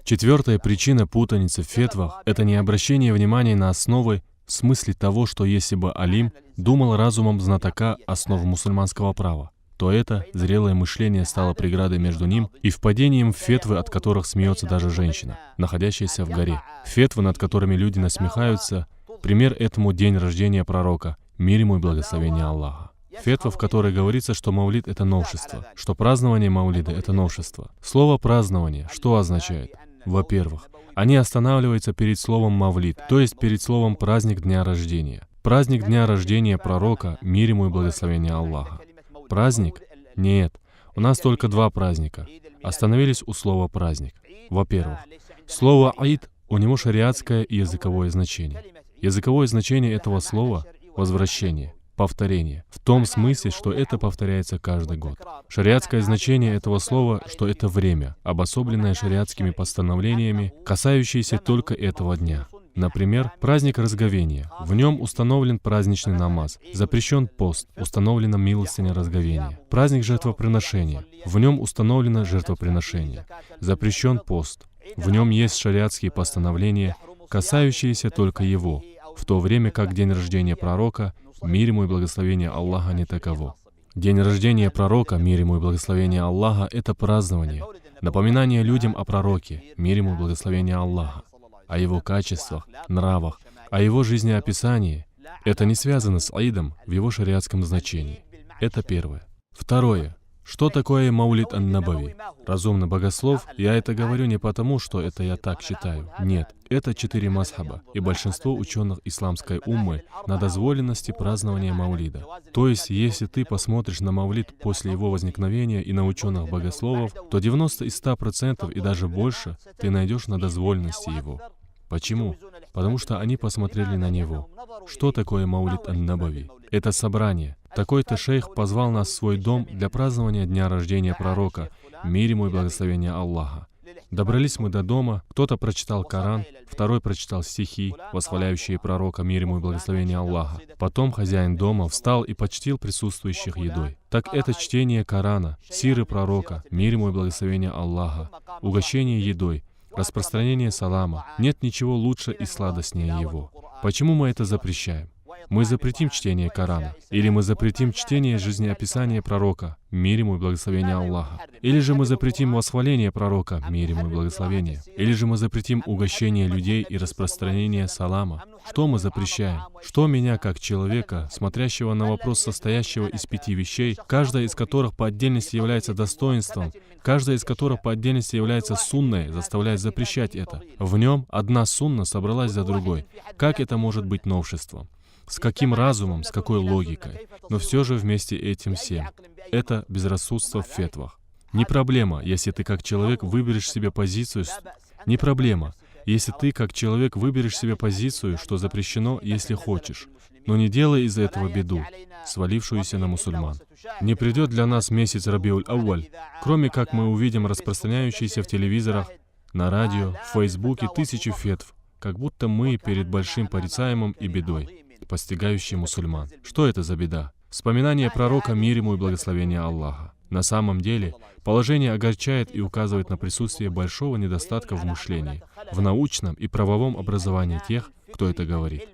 Четвертая причина путаницы в фетвах — это не обращение внимания на основы в смысле того, что если бы алим думал разумом знатока основ мусульманского права, то это зрелое мышление стало преградой между ним и впадением в фетвы, от которых смеется даже женщина, находящаяся в горе. Фетвы, над которыми люди насмехаются, пример этому день рождения пророка, мир ему и благословение Аллаха. Фетва, в которой говорится, что мавлид — это новшество, что празднование мавлида — это новшество. Слово «празднование» что означает? Во-первых, они останавливаются перед словом «мавлид», то есть перед словом «праздник дня рождения». Праздник дня рождения пророка, мир ему и благословение Аллаха. Праздник? Нет. У нас только два праздника. Остановились у слова «праздник». Во-первых, слово «аид» у него шариатское и языковое значение. Языковое значение этого слова — возвращение, повторение, в том смысле, что это повторяется каждый год. Шариатское значение этого слова, что это время, обособленное шариатскими постановлениями, касающееся только этого дня. Например, праздник разговения. В нем установлен праздничный намаз. Запрещен пост. Установлена милостиня разговения. Праздник жертвоприношения. В нем установлено жертвоприношение. Запрещен пост. В нем есть шариатские постановления, касающиеся только его, в то время как день рождения пророка, мир ему и благословение Аллаха, не таково. День рождения пророка, мир ему и благословение Аллаха, это празднование, напоминание людям о пророке, мир ему и благословение Аллаха, о его качествах, нравах, о его жизнеописании. Это не связано с аидом в его шариатском значении. Это первое. Второе. Что такое маулид ан-набави? Разумный богослов, я это говорю не потому, что это я так считаю. Нет, это 4 мазхаба и большинство ученых исламской уммы на дозволенности празднования маулида. То есть, если ты посмотришь на маулид после его возникновения и на ученых богословов, то 90 из 100% и даже больше ты найдешь на дозволенности его. Почему? Потому что они посмотрели на него. Что такое маулид ан-набави? Это собрание. Такой-то шейх позвал нас в свой дом для празднования дня рождения пророка, мир ему и благословение Аллаха. Добрались мы до дома, кто-то прочитал Коран, второй прочитал стихи, восхваляющие пророка, мир ему и благословение Аллаха. Потом хозяин дома встал и почтил присутствующих едой. Так это чтение Корана, сиры пророка, мир ему и благословение Аллаха, угощение едой, распространение салама. Нет ничего лучше и сладостнее его. Почему мы это запрещаем? Мы запретим чтение Корана, или мы запретим чтение жизнеописания пророка, мир ему и благословение Аллаха, или же мы запретим восхваление пророка, мир ему и благословение, или же мы запретим угощение людей и распространение салама. Что мы запрещаем? Что меня, как человека, смотрящего на вопрос, состоящего из 5 вещей, каждая из которых по отдельности является достоинством, каждая из которых по отдельности является сунной, заставляет запрещать это? В нем одна сунна собралась за другой. Как это может быть новшеством? С каким разумом, с какой логикой? Но все же вместе этим всем. Это безрассудство в фетвах. Не проблема, если ты как человек выберешь себе позицию. Не проблема, если ты как человек выберешь себе позицию, что запрещено, если хочешь. Но не делай из этого беду, свалившуюся на мусульман. Не придет для нас месяц Рабиуль-Авваль, кроме как мы увидим распространяющиеся в телевизорах, на радио, в Фейсбуке тысячи фетв, как будто мы перед большим порицаемым и бедой, постигающий мусульман. Что это за беда? Вспоминание пророка, мир ему и благословение Аллаха. На самом деле, положение огорчает и указывает на присутствие большого недостатка в мышлении, в научном и правовом образовании тех, кто это говорит.